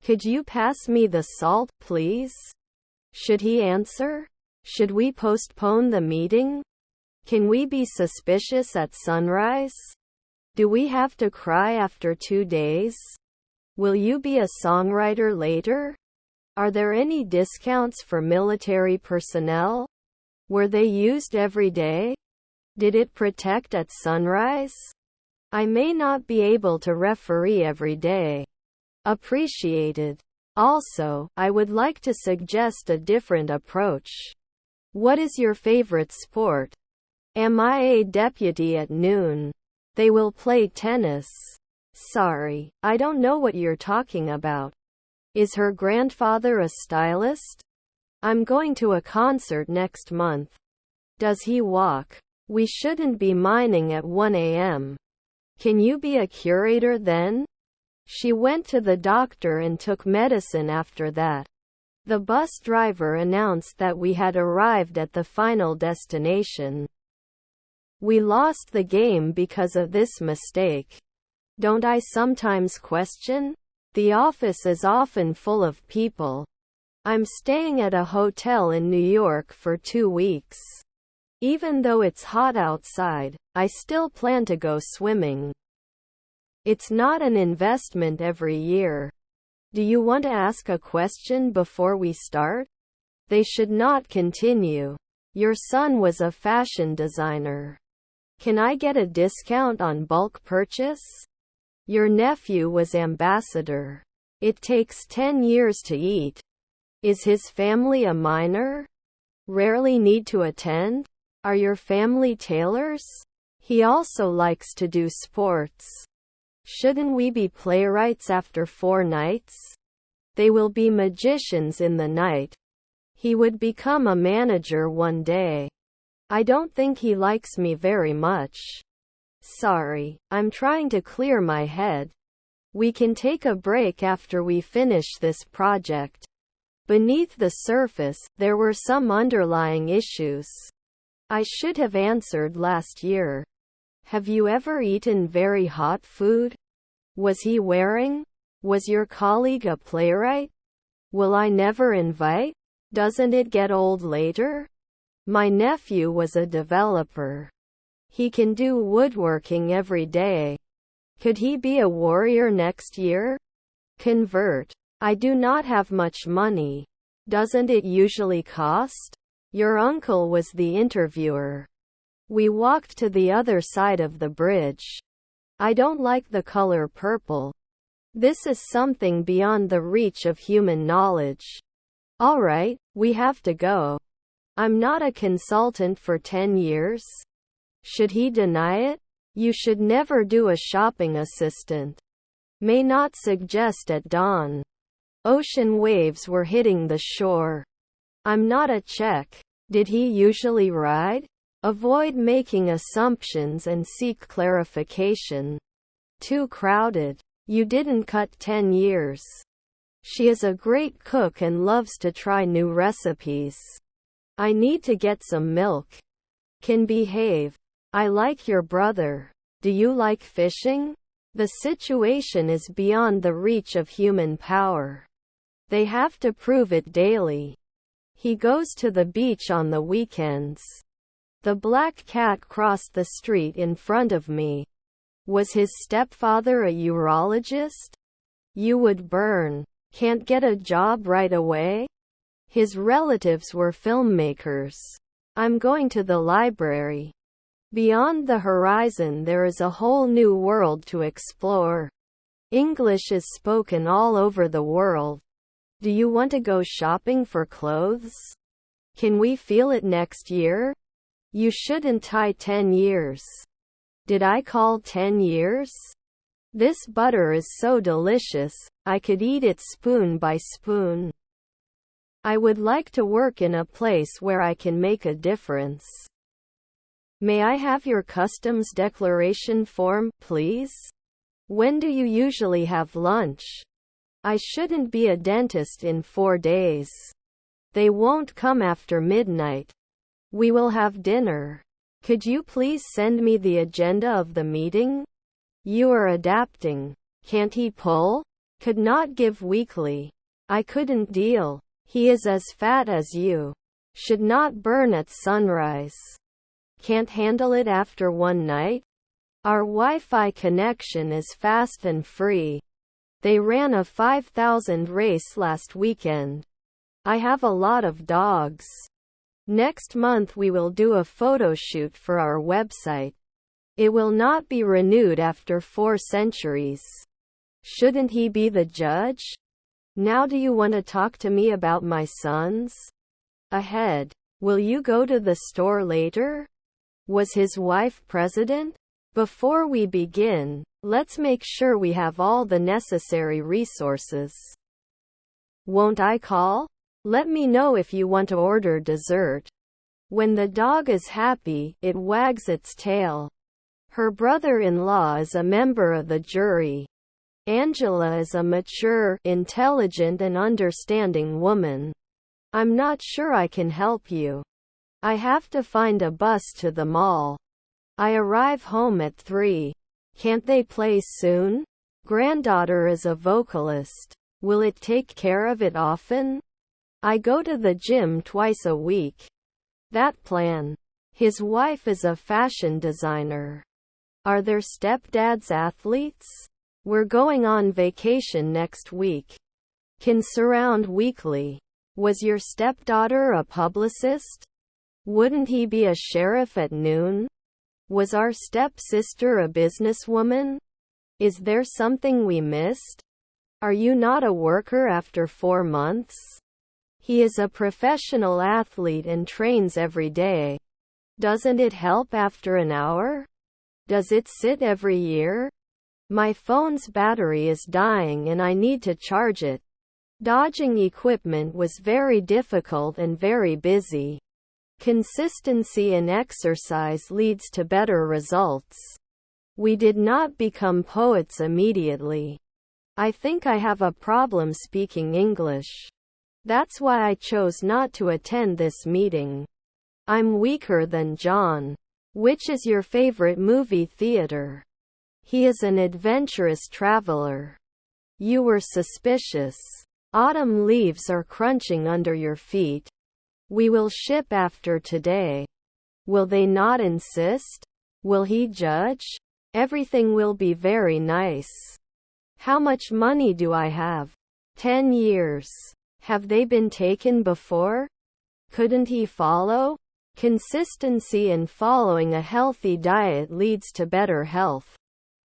Could you pass me the salt, please? Should he answer? Should we postpone the meeting? Can we be suspicious at sunrise? Do we have to cry after 2 days? Will you be a songwriter later? Are there any discounts for military personnel? Were they used every day? Did it protect at sunrise? I may not be able to referee every day. Appreciated. Also, I would like to suggest a different approach. What is your favorite sport? Am I a deputy at noon? They will play tennis. Sorry, I don't know what you're talking about. Is her grandfather a stylist? I'm going to a concert next month. Does he walk? We shouldn't be mining at 1 a.m. Can you be a curator then? She went to the doctor and took medicine after that. The bus driver announced that we had arrived at the final destination. We lost the game because of this mistake. Don't I sometimes question? The office is often full of people. I'm staying at a hotel in New York for 2 weeks. Even though it's hot outside, I still plan to go swimming. It's not an investment every year. Do you want to ask a question before we start? They should not continue. Your son was a fashion designer. Can I get a discount on bulk purchase? Your nephew was ambassador. It takes 10 years to eat. Is his family a minor? Rarely need to attend? Are your family tailors? He also likes to do sports. Shouldn't we be playwrights after 4 nights? They will be magicians in the night. He would become a manager one day. I don't think he likes me very much. Sorry, I'm trying to clear my head. We can take a break after we finish this project. Beneath the surface, there were some underlying issues. I should have answered last year. Have you ever eaten very hot food? Was he wearing? Was your colleague a playwright? Will I never invite? Doesn't it get old later? My nephew was a developer. He can do woodworking every day. Could he be a warrior next year? Convert. I do not have much money. Doesn't it usually cost? Your uncle was the interviewer. We walked to the other side of the bridge. I don't like the color purple. This is something beyond the reach of human knowledge. All right, we have to go. I'm not a consultant for 10 years. Should he deny it? You should never do a shopping assistant. May not suggest at dawn. Ocean waves were hitting the shore. I'm not a Czech. Did he usually ride? Avoid making assumptions and seek clarification. Too crowded. You didn't cut 10 years. She is a great cook and loves to try new recipes. I need to get some milk. Can behave. I like your brother. Do you like fishing? The situation is beyond the reach of human power. They have to prove it daily. He goes to the beach on the weekends. The black cat crossed the street in front of me. Was his stepfather a urologist? You would burn. Can't get a job right away? His relatives were filmmakers. I'm going to the library. Beyond the horizon there is a whole new world to explore. English is spoken all over the world. Do you want to go shopping for clothes? Can we feel it next year? You shouldn't tie 10 years. Did I call 10 years? This butter is so delicious, I could eat it spoon by spoon. I would like to work in a place where I can make a difference. May I have your customs declaration form, please? When do you usually have lunch? I shouldn't be a dentist in 4 days. They won't come after midnight. We will have dinner. Could you please send me the agenda of the meeting? You are adapting. Can't he pull? Could not give weekly. I couldn't deal. He is as fat as you. Should not burn at sunrise. Can't handle it after one night. Our Wi-Fi connection is fast and free. They ran a 5,000 race last weekend. I have a lot of dogs. Next month we will do a photo shoot for our website. It will not be renewed after 4 centuries. Shouldn't he be the judge? Now do you want to talk to me about my sons? Ahead. Will you go to the store later? Was his wife president? Before we begin, let's make sure we have all the necessary resources. Won't I call? Let me know if you want to order dessert. When the dog is happy, it wags its tail. Her brother-in-law is a member of the jury. Angela is a mature, intelligent and understanding woman. I'm not sure I can help you. I have to find a bus to the mall. I arrive home at 3. Can't they play soon? Granddaughter is a vocalist. Will it take care of it often? I go to the gym twice a week. That plan. His wife is a fashion designer. Are their stepdads athletes? We're going on vacation next week. Can surround weekly. Was your stepdaughter a publicist? Wouldn't he be a sheriff at noon? Was our stepsister a businesswoman? Is there something we missed? Are you not a worker after 4 months? He is a professional athlete and trains every day. Doesn't it help after an hour? Does it sit every year? My phone's battery is dying and I need to charge it. Dodging equipment was very difficult and very busy. Consistency in exercise leads to better results. We did not become poets immediately. I think I have a problem speaking English. That's why I chose not to attend this meeting. I'm weaker than John. Which is your favorite movie theater? He is an adventurous traveler. You were suspicious. Autumn leaves are crunching under your feet. We will ship after today. Will they not insist? Will he judge? Everything will be very nice. How much money do I have? 10 years. Have they been taken before? Couldn't he follow? Consistency in following a healthy diet leads to better health.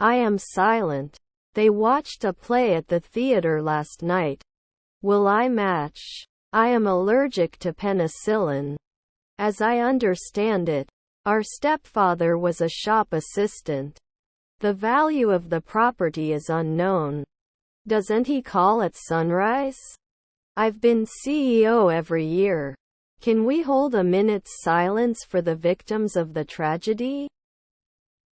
I am silent. They watched a play at the theater last night. Will I match? I am allergic to penicillin. As I understand it, our stepfather was a shop assistant. The value of the property is unknown. Doesn't he call at sunrise? I've been CEO every year. Can we hold a minute's silence for the victims of the tragedy?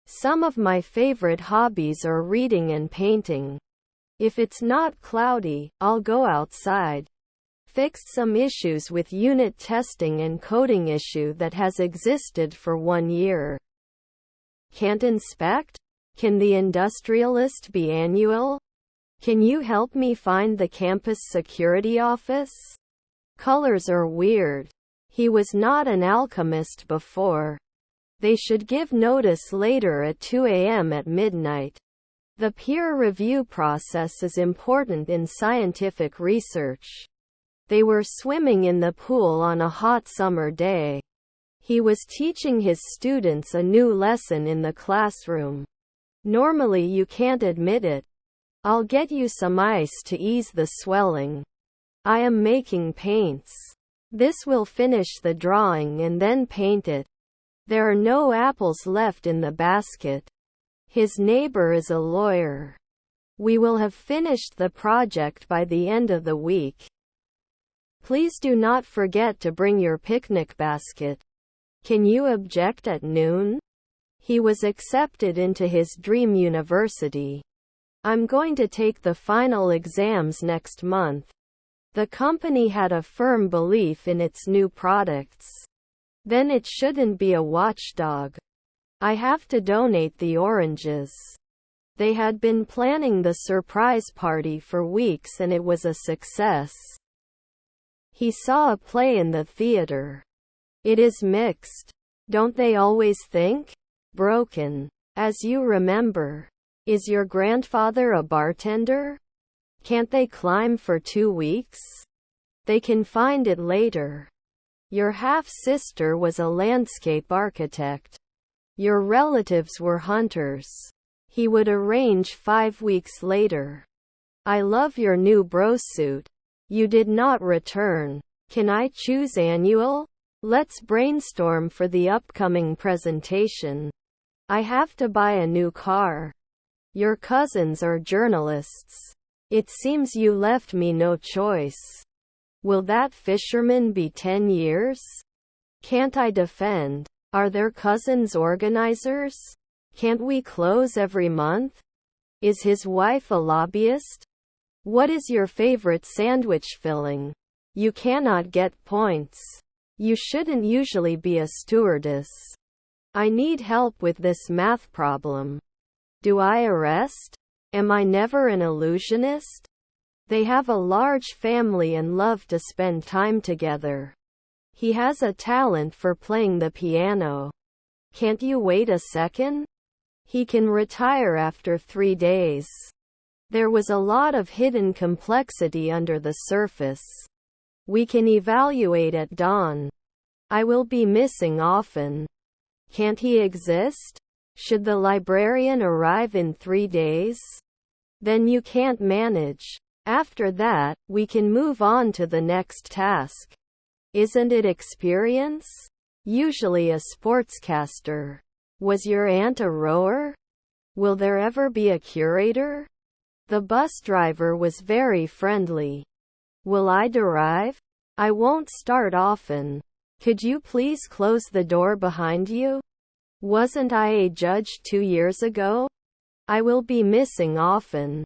Some of my favorite hobbies are reading and painting. If it's not cloudy, I'll go outside. Fixed some issues with unit testing and coding issue that has existed for 1 year. Can't inspect? Can the industrialist be annual? Can you help me find the campus security office? Colors are weird. He was not an alchemist before. They should give notice later at 2 a.m. at midnight. The peer review process is important in scientific research. They were swimming in the pool on a hot summer day. He was teaching his students a new lesson in the classroom. Normally you can't admit it. I'll get you some ice to ease the swelling. I am making paints. This will finish the drawing and then paint it. There are no apples left in the basket. His neighbor is a lawyer. We will have finished the project by the end of the week. Please do not forget to bring your picnic basket. Can you object at noon? He was accepted into his dream university. I'm going to take the final exams next month. The company had a firm belief in its new products. Then it shouldn't be a watchdog. I have to donate the oranges. They had been planning the surprise party for weeks and it was a success. He saw a play in the theater. It is mixed. Don't they always think? Broken. As you remember. Is your grandfather a bartender? Can't they climb for 2 weeks? They can find it later. Your half-sister was a landscape architect. Your relatives were hunters. He would arrange 5 weeks later. I love your new bro suit. You did not return. Can I choose annual? Let's brainstorm for the upcoming presentation. I have to buy a new car. Your cousins are journalists. It seems you left me no choice. Will that fisherman be 10 years? Can't I defend? Are their cousins organizers? Can't we close every month? Is his wife a lobbyist? What is your favorite sandwich filling? You cannot get points. You shouldn't usually be a stewardess. I need help with this math problem. Do I arrest? Am I never an illusionist? They have a large family and love to spend time together. He has a talent for playing the piano. Can't you wait a second? He can retire after 3 days. There was a lot of hidden complexity under the surface. We can evaluate at dawn. I will be missing often. Can't he exist? Should the librarian arrive in 3 days? Then you can't manage. After that, we can move on to the next task. Isn't it experience? Usually a sportscaster. Was your aunt a rower? Will there ever be a curator? The bus driver was very friendly. Will I derive? I won't start often. Could you please close the door behind you? Wasn't I a judge 2 years ago? I will be missing often.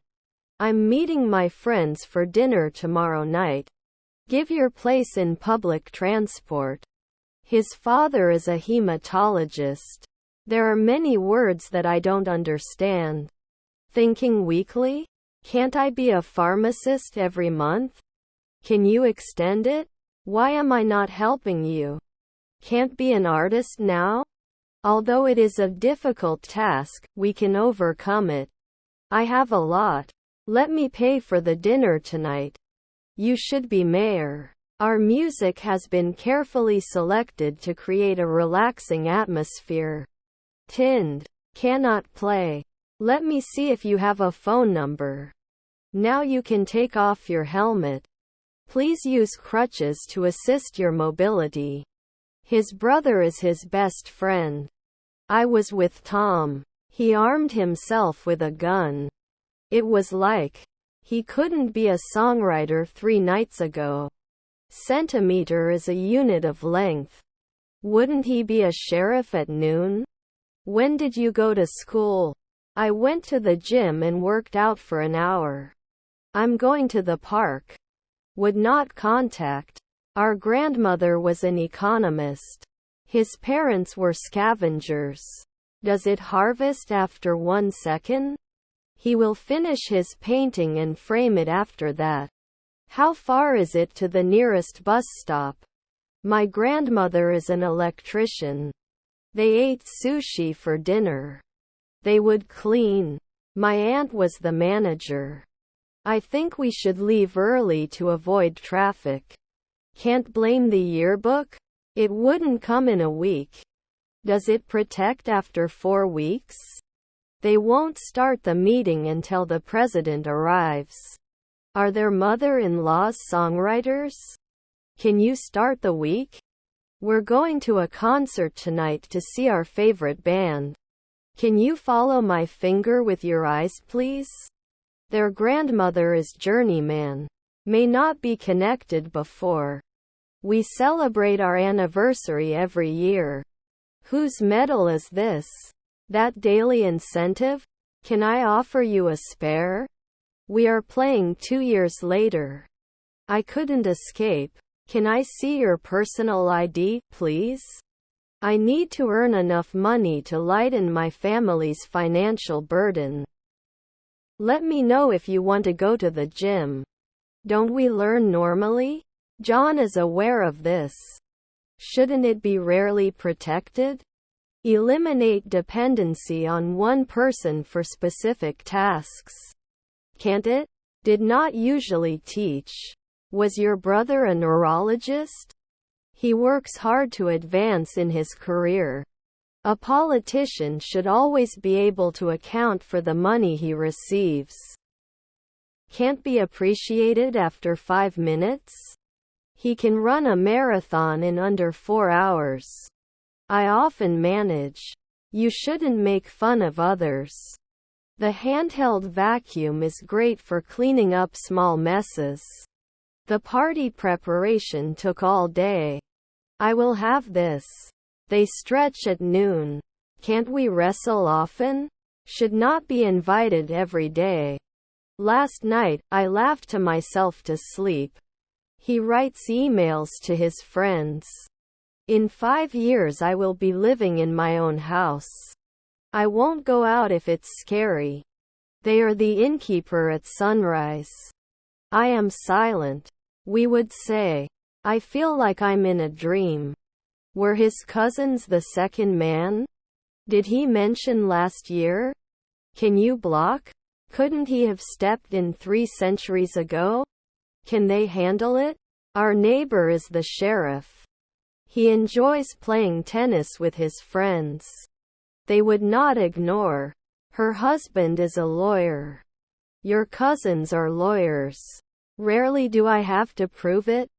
I'm meeting my friends for dinner tomorrow night. Give your place in public transport. His father is a hematologist. There are many words that I don't understand. Thinking weekly? Can't I be a pharmacist every month? Can you extend it? Why am I not helping you? Can't be an artist now? Although it is a difficult task, we can overcome it. I have a lot. Let me pay for the dinner tonight. You should be mayor. Our music has been carefully selected to create a relaxing atmosphere. Tinned. Cannot play. Let me see if you have a phone number. Now you can take off your helmet. Please use crutches to assist your mobility. His brother is his best friend. I was with Tom. He armed himself with a gun. It was like he couldn't be a songwriter 3 nights ago. Centimeter is a unit of length. Wouldn't he be a sheriff at noon? When did you go to school? I went to the gym and worked out for an hour. I'm going to the park. Would not contact. Our grandmother was an economist. His parents were scavengers. Does it harvest after 1 second? He will finish his painting and frame it after that. How far is it to the nearest bus stop? My grandmother is an electrician. They ate sushi for dinner. They would clean. My aunt was the manager. I think we should leave early to avoid traffic. Can't blame the yearbook? It wouldn't come in a week. Does it protect after 4 weeks? They won't start the meeting until the president arrives. Are their mother-in-laws songwriters? Can you start the week? We're going to a concert tonight to see our favorite band. Can you follow my finger with your eyes, please? Their grandmother is journeyman. May not be connected before. We celebrate our anniversary every year. Whose medal is this? That daily incentive? Can I offer you a spare? We are playing 2 years later. I couldn't escape. Can I see your personal ID, please? I need to earn enough money to lighten my family's financial burden. Let me know if you want to go to the gym. Don't we learn normally? John is aware of this. Shouldn't it be rarely protected? Eliminate dependency on one person for specific tasks. Can't it? Did not usually teach. Was your brother a neurologist? He works hard to advance in his career. A politician should always be able to account for the money he receives. Can't be appreciated after 5 minutes? He can run a marathon in under 4 hours. I often manage. You shouldn't make fun of others. The handheld vacuum is great for cleaning up small messes. The party preparation took all day. I will have this. They stretch at noon. Can't we wrestle often? Should not be invited every day. Last night, I laughed to myself to sleep. He writes emails to his friends. In 5 years I will be living in my own house. I won't go out if it's scary. They are the innkeeper at sunrise. I am silent. We would say. I feel like I'm in a dream. Were his cousins the second man? Did he mention last year? Can you block? Couldn't he have stepped in 3 centuries ago? Can they handle it? Our neighbor is the sheriff. He enjoys playing tennis with his friends. They would not ignore. Her husband is a lawyer. Your cousins are lawyers. Rarely do I have to prove it.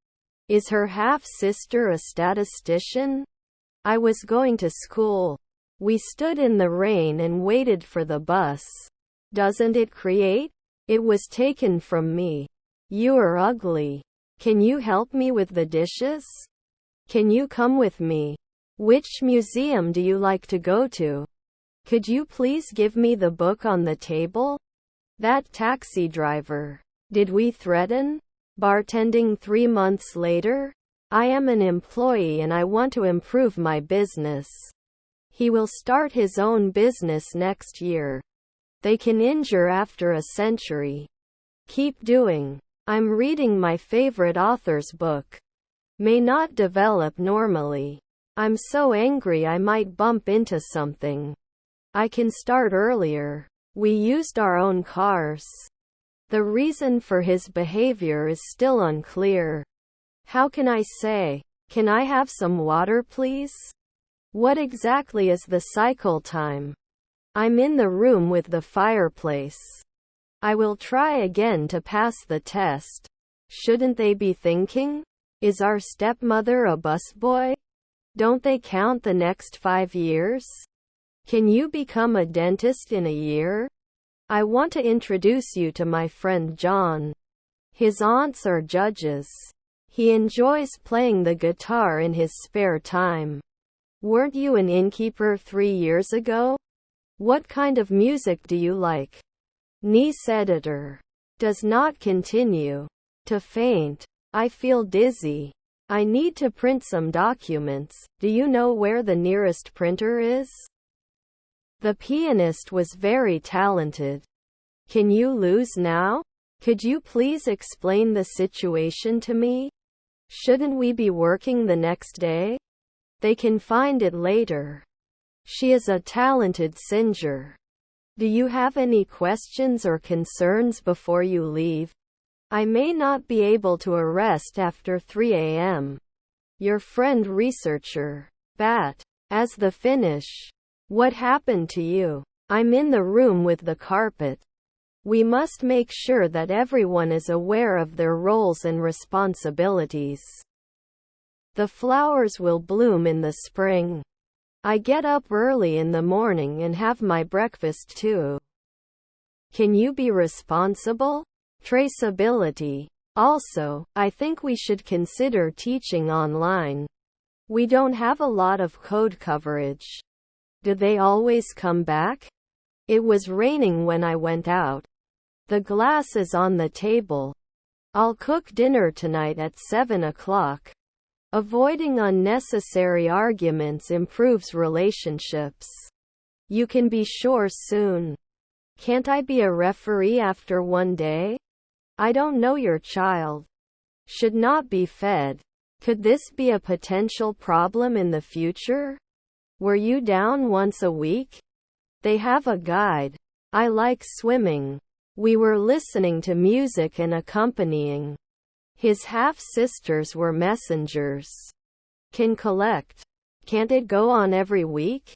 Is her half-sister a statistician? I was going to school. We stood in the rain and waited for the bus. Doesn't it create? It was taken from me. You are ugly. Can you help me with the dishes? Can you come with me? Which museum do you like to go to? Could you please give me the book on the table? That taxi driver. Did we threaten? Bartending 3 months later? I am an employee and I want to improve my business. He will start his own business next year. They can injure after a century. Keep doing. I'm reading my favorite author's book. May not develop normally. I'm so angry I might bump into something. I can start earlier. We used our own cars. The reason for his behavior is still unclear. How can I say, "Can I have some water please?" What exactly is the cycle time? I'm in the room with the fireplace. I will try again to pass the test. Shouldn't they be thinking? Is our stepmother a busboy? Don't they count the next 5 years? Can you become a dentist in a year? I want to introduce you to my friend John. His aunts are judges. He enjoys playing the guitar in his spare time. Weren't you an innkeeper 3 years ago? What kind of music do you like? Niece editor. Does not continue. To faint. I feel dizzy. I need to print some documents. Do you know where the nearest printer is? The pianist was very talented. Can you lose now? Could you please explain the situation to me? Shouldn't we be working the next day? They can find it later. She is a talented singer. Do you have any questions or concerns before you leave? I may not be able to arrest after 3 a.m. Your friend researcher. Bat. As the finish. What happened to you? I'm in the room with the carpet. We must make sure that everyone is aware of their roles and responsibilities. The flowers will bloom in the spring. I get up early in the morning and have my breakfast too. Can you be responsible? Traceability. Also, I think we should consider teaching online. We don't have a lot of code coverage. Do they always come back? It was raining when I went out. The glass is on the table. I'll cook dinner tonight at 7 o'clock. Avoiding unnecessary arguments improves relationships. You can be sure soon. Can't I be a referee after one day? I don't know your child. Should not be fed. Could this be a potential problem in the future? Were you down once a week? They have a guide. I like swimming. We were listening to music and accompanying. His half-sisters were messengers. Can collect. Can't it go on every week?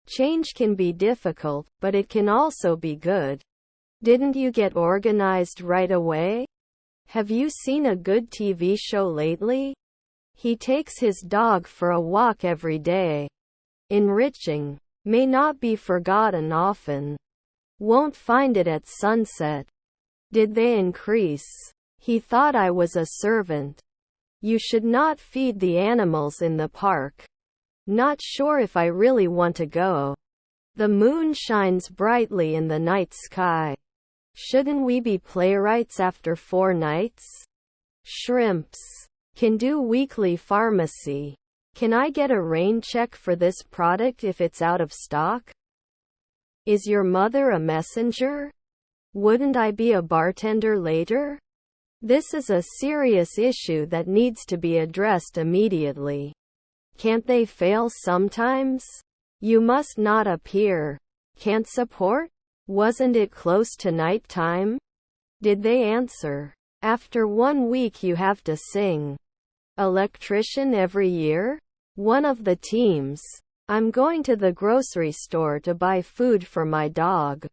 Change can be difficult, but it can also be good. Didn't you get organized right away? Have you seen a good TV show lately? He takes his dog for a walk every day. Enriching. May not be forgotten often. Won't find it at sunset. Did they increase? He thought I was a servant. You should not feed the animals in the park. Not sure if I really want to go. The moon shines brightly in the night sky. Shouldn't we be playwrights after 4 nights? Shrimps. Can do weekly pharmacy. Can I get a rain check for this product if it's out of stock? Is your mother a messenger? Wouldn't I be a bartender later? This is a serious issue that needs to be addressed immediately. Can't they fail sometimes? You must not appear. Can't support? Wasn't it close to night time? Did they answer? After 1 week you have to sing. Electrician every year? One of the teams. I'm going to the grocery store to buy food for my dog.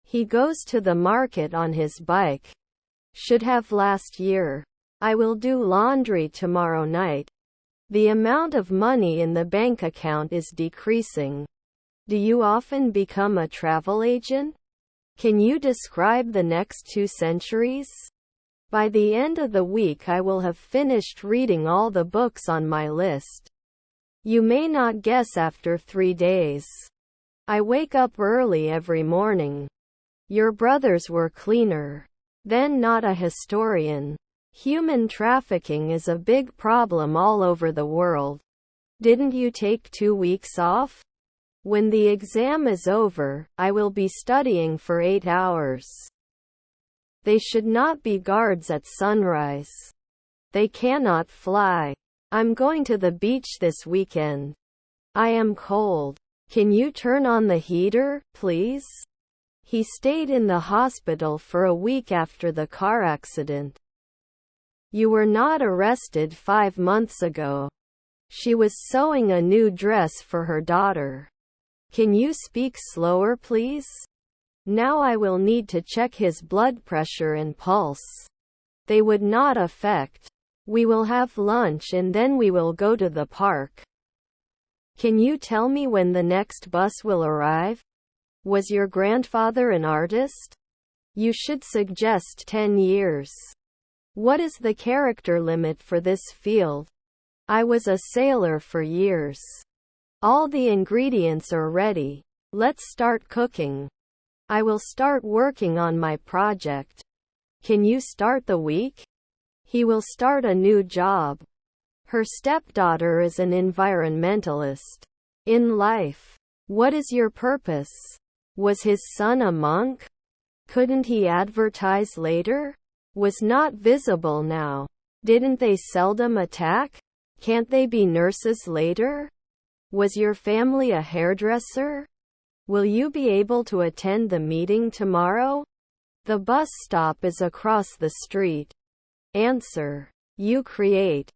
He goes to the market on his bike. Should have last year. I will do laundry tomorrow night. The amount of money in the bank account is decreasing. Do you often become a travel agent? Can you describe the next 2 centuries? By the end of the week I will have finished reading all the books on my list. You may not guess after 3 days. I wake up early every morning. Your brothers were cleaner. Then not a historian. Human trafficking is a big problem all over the world. Didn't you take 2 weeks off? When the exam is over, I will be studying for 8 hours. They should not be guards at sunrise. They cannot fly. I'm going to the beach this weekend. I am cold. Can you turn on the heater, please? He stayed in the hospital for a week after the car accident. You were not arrested 5 months ago. She was sewing a new dress for her daughter. Can you speak slower, please? Now I will need to check his blood pressure and pulse. They would not affect. We will have lunch and then we will go to the park. Can you tell me when the next bus will arrive? Was your grandfather an artist? You should suggest 10 years. What is the character limit for this field? I was a sailor for years. All the ingredients are ready. Let's start cooking. I will start working on my project. Can you start the week? He will start a new job. Her stepdaughter is an environmentalist. In life. What is your purpose? Was his son a monk? Couldn't he advertise later? Was not visible now. Didn't they seldom attack? Can't they be nurses later? Was your family a hairdresser? Will you be able to attend the meeting tomorrow? The bus stop is across the street. Answer. You create.